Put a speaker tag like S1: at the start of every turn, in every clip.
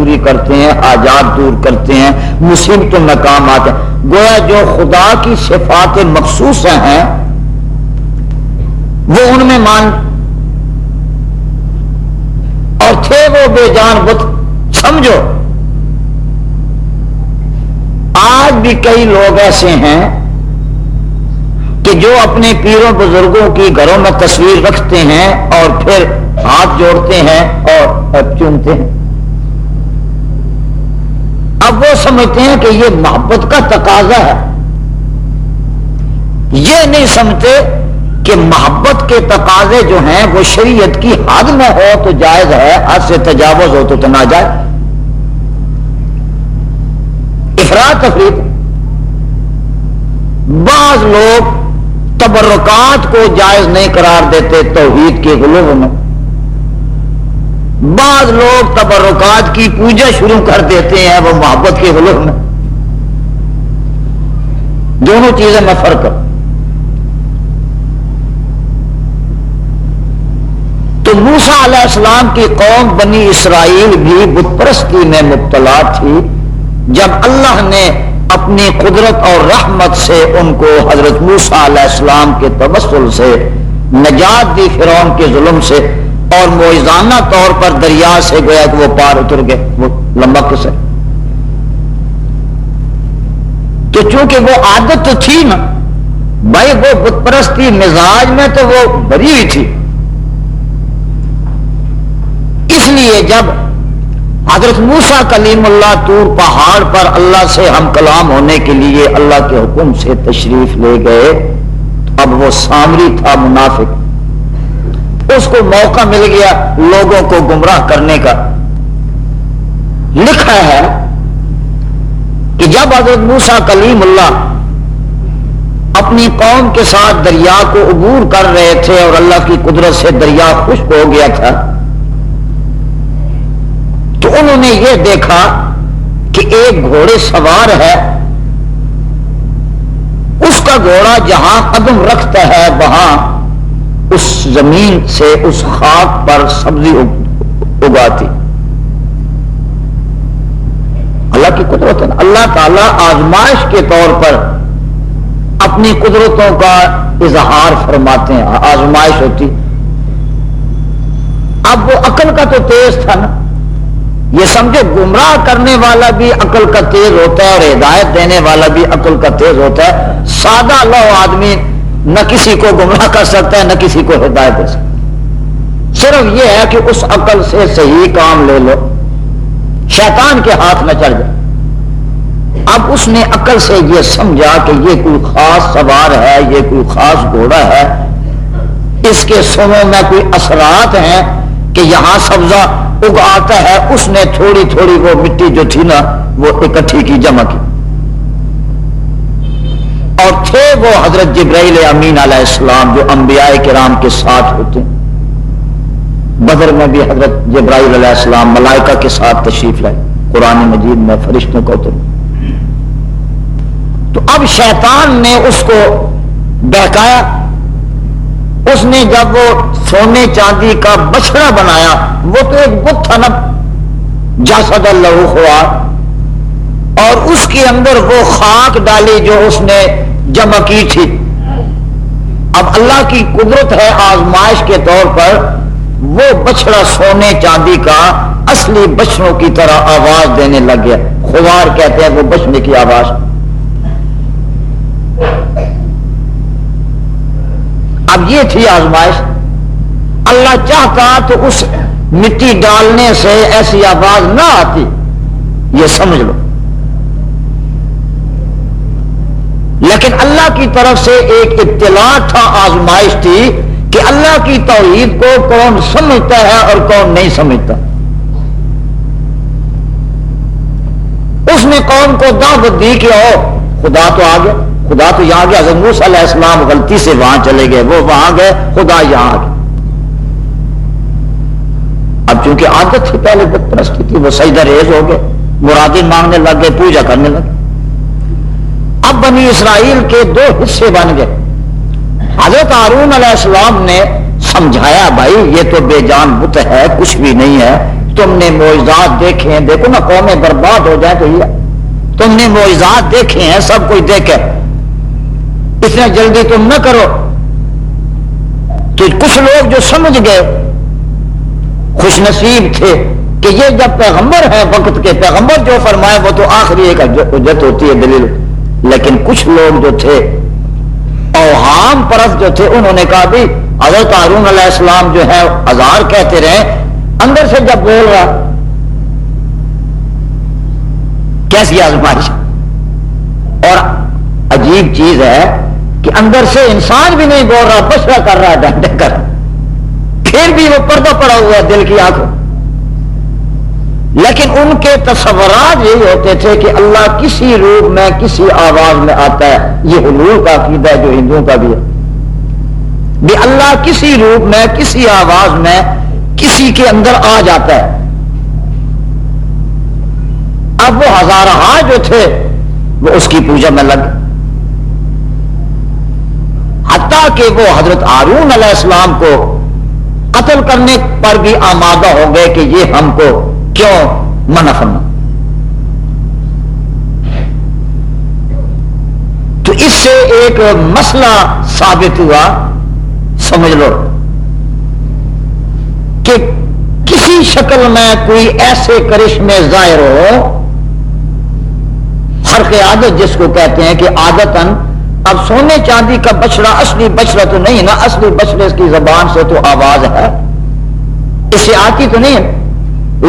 S1: پوری کرتے ہیں، حاجات دور کرتے ہیں، مصیبتوں میں کام آتے ہیں. گویا جو خدا کی صفات مخصوصہ ہیں وہ ان میں مان، اور تھے وہ بے جان بت. سمجھو آج بھی کئی لوگ ایسے ہیں کہ جو اپنے پیروں بزرگوں کی گھروں میں تصویر رکھتے ہیں اور پھر ہاتھ جوڑتے ہیں اور چومتے ہیں. اب وہ سمجھتے ہیں کہ یہ محبت کا تقاضا ہے. یہ نہیں سمجھتے کہ محبت کے تقاضے جو ہیں وہ شریعت کی حد میں ہو تو جائز ہے، حد سے تجاوز ہو تو ناجائز. افراط تفریط. بعض لوگ تبرکات کو جائز نہیں قرار دیتے توحید کے غلو میں، بعض لوگ تبرکات کی پوجا شروع کر دیتے ہیں وہ محبت کے غلو میں. دونوں چیزیں میں فرق کروں. تو موسیٰ علیہ السلام کی قوم بنی اسرائیل بھی بت پرستی میں مبتلا تھی. جب اللہ نے اپنی قدرت اور رحمت سے ان کو حضرت موسیٰ علیہ السلام کے توسل سے نجات دی فرعون کے ظلم سے، اور معجزانہ طور پر دریا سے گویا کہ وہ پار اتر گئے، وہ لمبا قصہ. تو چونکہ وہ عادت تو تھی نا بھائی، وہ بت پرستی مزاج میں تو وہ بری ہوئی تھی. اس لیے جب حضرت موسیٰ کلیم اللہ طور پہاڑ پر اللہ سے ہم کلام ہونے کے لیے اللہ کے حکم سے تشریف لے گئے، تو اب وہ سامری تھا منافق، اس کو موقع مل گیا لوگوں کو گمراہ کرنے کا. لکھا ہے کہ جب حضرت موسیٰ کلیم اللہ اپنی قوم کے ساتھ دریا کو عبور کر رہے تھے اور اللہ کی قدرت سے دریا خشک ہو گیا تھا، تو انہوں نے یہ دیکھا کہ ایک گھوڑے سوار ہے، اس کا گھوڑا جہاں قدم رکھتا ہے وہاں اس زمین سے اس خاک پر سبزی اگاتی. اللہ کی قدرت ہے. اللہ تعالیٰ آزمائش کے طور پر اپنی قدرتوں کا اظہار فرماتے ہیں. آزمائش ہوتی. اب وہ عقل کا تو تیز تھا نا، یہ سمجھے گمراہ کرنے والا بھی عقل کا تیز ہوتا ہے اور ہدایت دینے والا بھی عقل کا تیز ہوتا ہے. سادہ لو آدمی نہ کسی کو گمراہ کر سکتا ہے نہ کسی کو ہدایت دے سکتا ہے. صرف یہ ہے کہ اس عقل سے صحیح کام لے لو، شیطان کے ہاتھ میں چڑھ جائے. اب اس نے عقل سے یہ سمجھا کہ یہ کوئی خاص سوار ہے، یہ کوئی خاص گھوڑا ہے، اس کے سنوں میں کوئی اثرات ہیں کہ یہاں سبزہ اگاتا ہے. اس نے تھوڑی تھوڑی وہ مٹی جو تھی نا وہ اکٹھی کی، جمع کی، اور تھے وہ حضرت جبرائیل امین علیہ السلام جو انبیاء کرام کے ساتھ ہوتے ہیں. بدر میں بھی حضرت جبرائیل علیہ السلام ملائکہ کے ساتھ تشریف لائے، قرآن مجید میں فرشتوں کو اتر. تو اب شیطان نے اس کو بہکایا. اس نے جب وہ سونے چاندی کا بچڑا بنایا، وہ تو ایک بت تھا نا، جسد اللہ خوار، اور اس کے اندر وہ خاک ڈالی جو اس نے جمع کی تھی. اب اللہ کی قدرت ہے آزمائش کے طور پر وہ بچڑا سونے چاندی کا اصلی بچڑوں کی طرح آواز دینے لگ گیا. خوار کہتے ہیں وہ بچڑے کی آواز. اب یہ تھی آزمائش. اللہ چاہتا تو اس مٹی ڈالنے سے ایسی آواز نہ آتی، یہ سمجھ لو. لیکن اللہ کی طرف سے ایک اطلاع تھا، آزمائش تھی کہ اللہ کی توحید کو کون سمجھتا ہے اور کون نہیں سمجھتا. اس نے قوم کو دعوت دی کہ او خدا تو آ گیا، خدا تو یہاں گیا. حضرت موسیٰ علیہ السلام غلطی سے وہاں چلے گئے، وہ وہاں گئے، خدا یہاں آ گیا. اب چونکہ عادت تھی پہلے بت پرستی تھی، وہ سجدہ ریز ہو گئے، مرادیں مانگنے لگ گئے، پوجا کرنے لگے. اب بنی اسرائیل کے دو حصے بن گئے. حضرت ہارون علیہ السلام نے سمجھایا بھائی یہ تو بے جان بت ہے، کچھ بھی نہیں ہے، تم نے معجزات دیکھے ہیں، دیکھو نا قومیں برباد ہو جائیں تو یہ تم نے معجزات دیکھے ہیں، سب کچھ دیکھے، اتنا جلدی تم نہ کرو۔ تو کچھ لوگ جو سمجھ گئے خوش نصیب تھے کہ یہ جب پیغمبر ہے، وقت کے پیغمبر جو فرمائے وہ تو آخری ایک حجت ہوتی ہے، دلیل۔ لیکن کچھ لوگ جو تھے اوہام پرست جو تھے، انہوں نے کہا بھی حضرت ہارون علیہ السلام جو ہے ہزار کہتے رہے، اندر سے جب بول رہا کیسی آزمائش۔ اور عجیب چیز ہے کہ اندر سے انسان بھی نہیں بول رہا، بشرا کر رہا ہے ڈنڈے کر، پھر بھی وہ پردہ پڑا ہوا ہے دل کی آنکھوں۔ لیکن ان کے تصورات یہی ہوتے تھے کہ اللہ کسی روپ میں کسی آواز میں آتا ہے۔ یہ حلول کا عقیدہ ہے جو ہندوؤں کا بھی ہے، بھی اللہ کسی روپ میں کسی آواز میں کسی کے اندر آ جاتا ہے۔ اب وہ ہزارہا جو تھے وہ اس کی پوجا میں لگ، حتیٰ کہ وہ حضرت ہارون علیہ السلام کو قتل کرنے پر بھی آمادہ ہو گئے کہ یہ ہم کو کیوں منع فرما۔ تو اس سے ایک مسئلہ ثابت ہوا، سمجھ لو کہ کسی شکل میں کوئی ایسے کرشمے ظاہر ہو، خرق عادت جس کو کہتے ہیں کہ عادتاً اب سونے چاندی کا بچڑا اصلی بچڑا تو نہیں نا، اصلی بچڑے کی زبان سے تو آواز ہے، اس سے آتی تو نہیں ہے،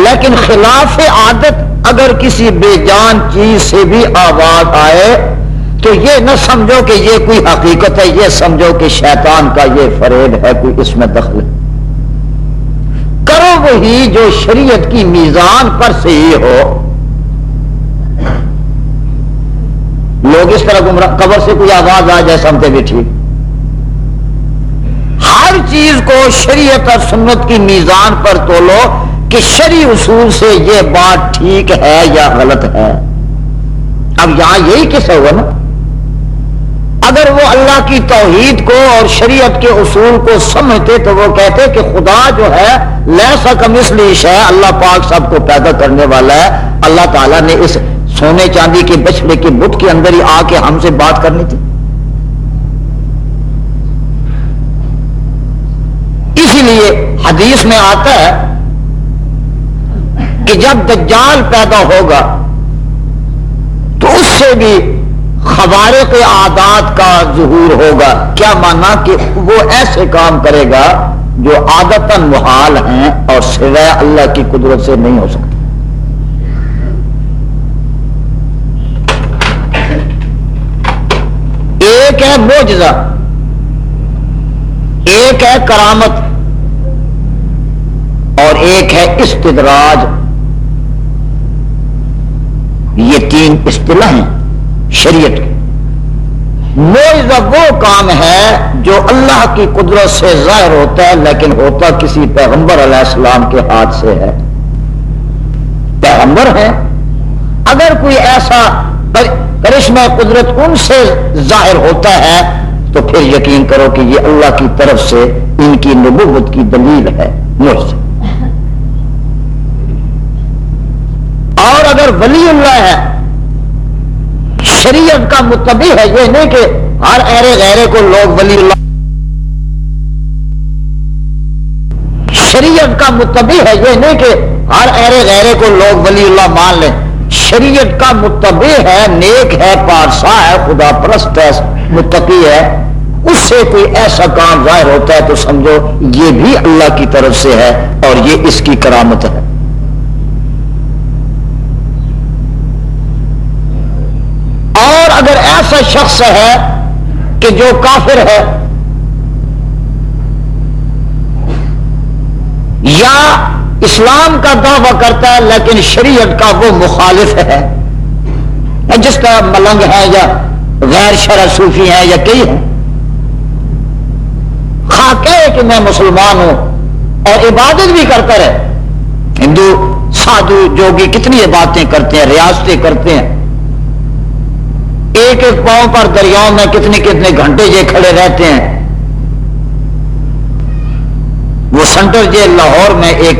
S1: لیکن خلاف عادت اگر کسی بے جان چیز سے بھی آواز آئے تو یہ نہ سمجھو کہ یہ کوئی حقیقت ہے، یہ سمجھو کہ شیطان کا یہ فریب ہے، کوئی اس میں دخل ہے۔ کرو وہی جو شریعت کی میزان پر صحیح ہو۔ لوگ اس طرح گمراہ، قبر سے کوئی آواز آ جائے سمجھتے بھی ٹھیک۔ ہر چیز کو شریعت اور سنت کی میزان پر تولو کہ شرعی اصول سے یہ بات ٹھیک ہے یا غلط ہے۔ اب یہاں یہی قصہ ہوا نا، اگر وہ اللہ کی توحید کو اور شریعت کے اصول کو سمجھتے تو وہ کہتے کہ خدا جو ہے لیسا کمثلہ شیء، اللہ پاک سب کو پیدا کرنے والا ہے، اللہ تعالیٰ نے اس سونے چاندی کے بچڑے کے بت کے اندر ہی آ کے ہم سے بات کرنی تھی۔ اسی لیے حدیث میں آتا ہے کہ جب دجال پیدا ہوگا تو اس سے بھی خوارق عادات کا ظہور ہوگا۔ کیا مانا کہ وہ ایسے کام کرے گا جو عادتاً محال ہیں اور سوائے اللہ کی قدرت سے نہیں ہو سکتے۔ ایک ہے معجزہ، ایک ہے کرامت، اور ایک ہے استدراج۔ یہ تین اصطلاح ہیں شریعت کی۔ معجزہ وہ کام ہے جو اللہ کی قدرت سے ظاہر ہوتا ہے لیکن ہوتا کسی پیغمبر علیہ السلام کے ہاتھ سے ہے۔ پیغمبر ہے، اگر کوئی ایسا کرشمہ قدرت ان سے ظاہر ہوتا ہے تو پھر یقین کرو کہ یہ اللہ کی طرف سے ان کی نبوت کی دلیل ہے، معجزہ۔ اور اگر ولی اللہ ہے، شریعت کا متبع ہے، یہ نہیں کہ ہر ایرے غیرے کو لوگ ولی اللہ، شریعت کا متبع ہے، یہ نہیں کہ ہر ایرے غیرے کو لوگ ولی اللہ مان لیں۔ شریعت کا متبع ہے، نیک ہے، پارسا ہے، خدا پرست ہے، متقی ہے، اس سے کوئی ایسا کام ظاہر ہوتا ہے تو سمجھو یہ بھی اللہ کی طرف سے ہے اور یہ اس کی کرامت ہے۔ اور اگر ایسا شخص ہے کہ جو کافر ہے یا اسلام کا دعویٰ کرتا ہے لیکن شریعت کا وہ مخالف ہے، جس طرح ملنگ ہے یا غیر شرع صوفی ہے یا کئی ہیں، خواہ کہے کہ میں مسلمان ہوں اور عبادت بھی کرتا رہے، ہندو سادھو جوگی کتنی عبادتیں کرتے ہیں، ریاستیں کرتے ہیں، ایک ایک پاؤں پر دریاؤں میں کتنے کتنے گھنٹے یہ کھڑے رہتے ہیں۔ وہ سینٹر جیل لاہور میں ایک